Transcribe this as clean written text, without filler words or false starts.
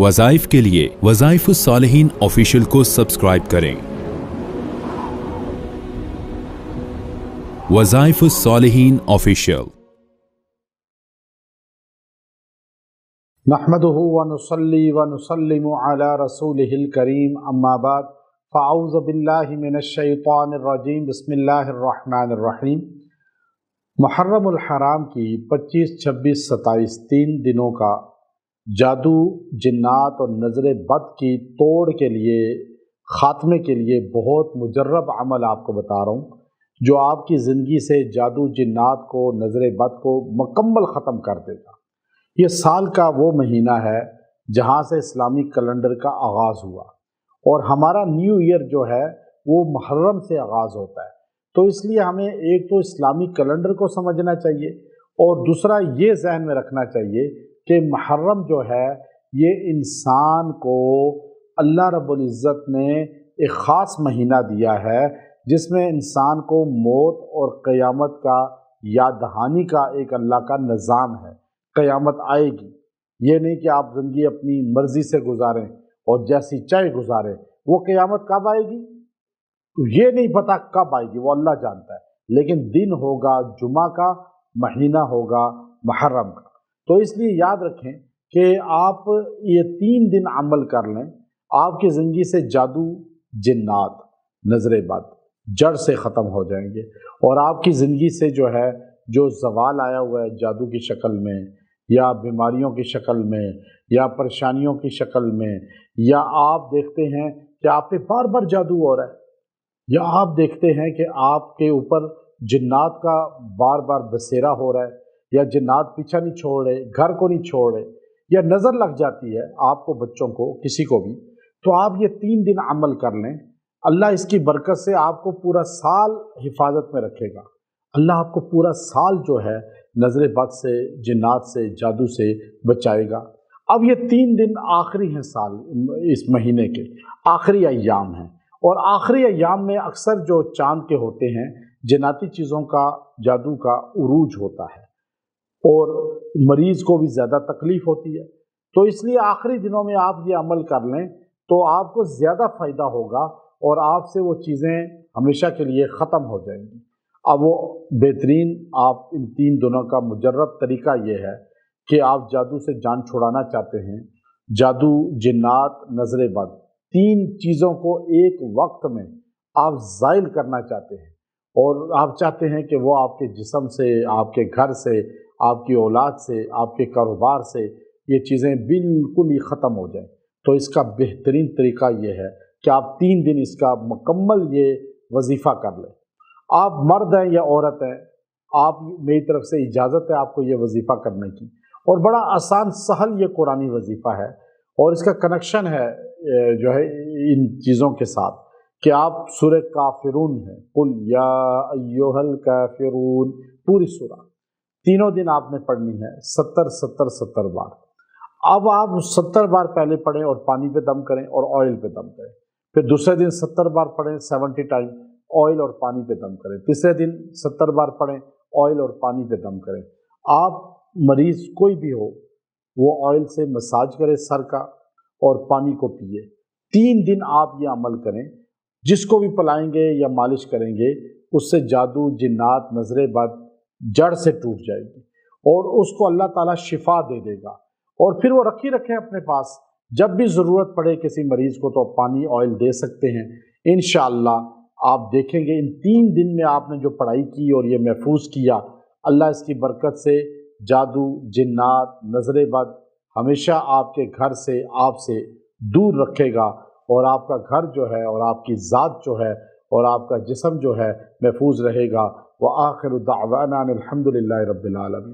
वज़ाइफ के लिए वज़ाइफुस्सालिहीन ऑफिशियल को सब्सक्राइब करें। वज़ाइफुस्सालिहीन ऑफिशियल। नहमदुहु व नुसल्ली व नुसल्लिमु अला रसूलिहिल करीम, अम्मा बाद, फ़अऊज़ु बिल्लाहि मिनश शैतानिर रजीम, बिस्मिल्लाहिर रहमानिर रहीम। मुहर्रमुल हराम की 25, 26, 27 3 दिनों का जादू, जिन्नात और नज़र बद की तोड़ के लिए, ख़ात्मे के लिए बहुत मुजर्रब अमल आपको बता रहा हूँ, जो आपकी ज़िंदगी से जादू, जिन्नात को, नज़र बद को मुकम्मल ख़त्म कर देगा। ये साल का वो महीना है जहाँ से इस्लामी कैलेंडर का आगाज़ हुआ और हमारा न्यू ईयर जो है वो मुहर्रम से आगाज़ होता है। तो इसलिए हमें एक तो इस्लामी कैलेंडर को समझना चाहिए और दूसरा ये ज़हन में रखना चाहिए कि मुहर्रम जो है ये इंसान को अल्लाह रब्बुल इज़्ज़त ने एक ख़ास महीना दिया है जिसमें इंसान को मौत और क़यामत का याद दहानी का एक अल्लाह का निज़ाम है। क़यामत आएगी, ये नहीं कि आप ज़िंदगी अपनी मर्ज़ी से गुजारें और जैसी चाहे गुजारें। वो क़यामत कब आएगी तो ये नहीं पता कब आएगी, वो अल्लाह जानता है, लेकिन दिन होगा जुमा का, महीना होगा मुहर्रम का। तो इसलिए याद रखें कि आप ये 3 दिन अमल कर लें, आपकी ज़िंदगी से जादू, जिन्नात, नज़र बद जड़ से ख़त्म हो जाएंगे और आपकी ज़िंदगी से जो है जो ज़वाल आया हुआ है जादू की शक्ल में या बीमारियों की शक्ल में या परेशानियों की शक्ल में, या आप देखते हैं कि आप पे बार बार जादू हो रहा है, या आप देखते हैं कि आपके ऊपर जिन्नात का बार बार बसेरा हो रहा है, या जिन्नात पीछा नहीं छोड़ रहे, घर को नहीं छोड़ रहे, या नज़र लग जाती है आपको, बच्चों को, किसी को भी, तो आप ये 3 दिन अमल कर लें। अल्लाह इसकी बरकत से आपको पूरा साल हिफाजत में रखेगा। अल्लाह आपको पूरा साल जो है नज़र बद से, जिन्नात से, जादू से बचाएगा। अब ये 3 दिन आखिरी हैं साल, इस महीने के आखिरी अय्याम हैं और आखिरी अय्याम में अक्सर जो चांद के होते हैं, जिन्नाती चीज़ों का, जादू का उरूज होता है और मरीज़ को भी ज़्यादा तकलीफ़ होती है। तो इसलिए आखिरी दिनों में आप ये अमल कर लें तो आपको ज़्यादा फ़ायदा होगा और आपसे वो चीज़ें हमेशा के लिए ख़त्म हो जाएंगी। अब वो बेहतरीन आप इन 3 दिनों का मुजर्रब तरीका ये है कि आप जादू से जान छुड़ाना चाहते हैं, जादू, जिन्नात, नज़र बद 3 चीज़ों को एक वक्त में आप ज़ाइल करना चाहते हैं और आप चाहते हैं कि वो आपके जिस्म से, आपके घर से, आपकी औलाद से, आपके कारोबार से ये चीज़ें बिल्कुल ही ख़त्म हो जाएं। तो इसका बेहतरीन तरीका ये है कि आप 3 दिन इसका मुकम्मल ये वजीफ़ा कर लें। आप मर्द हैं या औरत हैं, आप, मेरी तरफ से इजाज़त है आपको ये वजीफ़ा करने की और बड़ा आसान सहल ये कुरानी वजीफ़ा है और इसका कनेक्शन है जो है इन चीज़ों के साथ कि आप सूरह काफिरून है, कुल या अय्युहल काफिरून, पूरी सूरह तीनों दिन आपने पढ़नी है 70 बार। अब आप 70 बार पहले पढ़ें और पानी पे दम करें और ऑयल पे दम करें, फिर दूसरे दिन 70 बार पढ़ें 70 टाइम, ऑयल और पानी पे दम करें, तीसरे दिन 70 बार पढ़ें, ऑयल और पानी पे दम करें। आप मरीज़ कोई भी हो वो ऑयल से मसाज करें सर का और पानी को पिए। 3 दिन आप ये अमल करें, जिसको भी पिलाएंगे या मालिश करेंगे उससे जादू, जिन्नात, नज़र बद जड़ से टूट जाएगी और उसको अल्लाह ताला शिफा दे देगा। और फिर वो रखें अपने पास, जब भी ज़रूरत पड़े किसी मरीज़ को तो पानी, ऑयल दे सकते हैं। इंशाअल्लाह आप देखेंगे इन 3 दिन में आपने जो पढ़ाई की और ये महफूज किया, अल्लाह इसकी बरकत से जादू, जिन्नात, नज़र बद हमेशा आपके घर से, आपसे दूर रखेगा और आपका घर जो है और आपकी ज़ात जो है और आपका जिस्म जो है महफूज रहेगा। व आखिरु दावाना अनिल हम्दुलिल्लाहि रब्बिल आलमीन।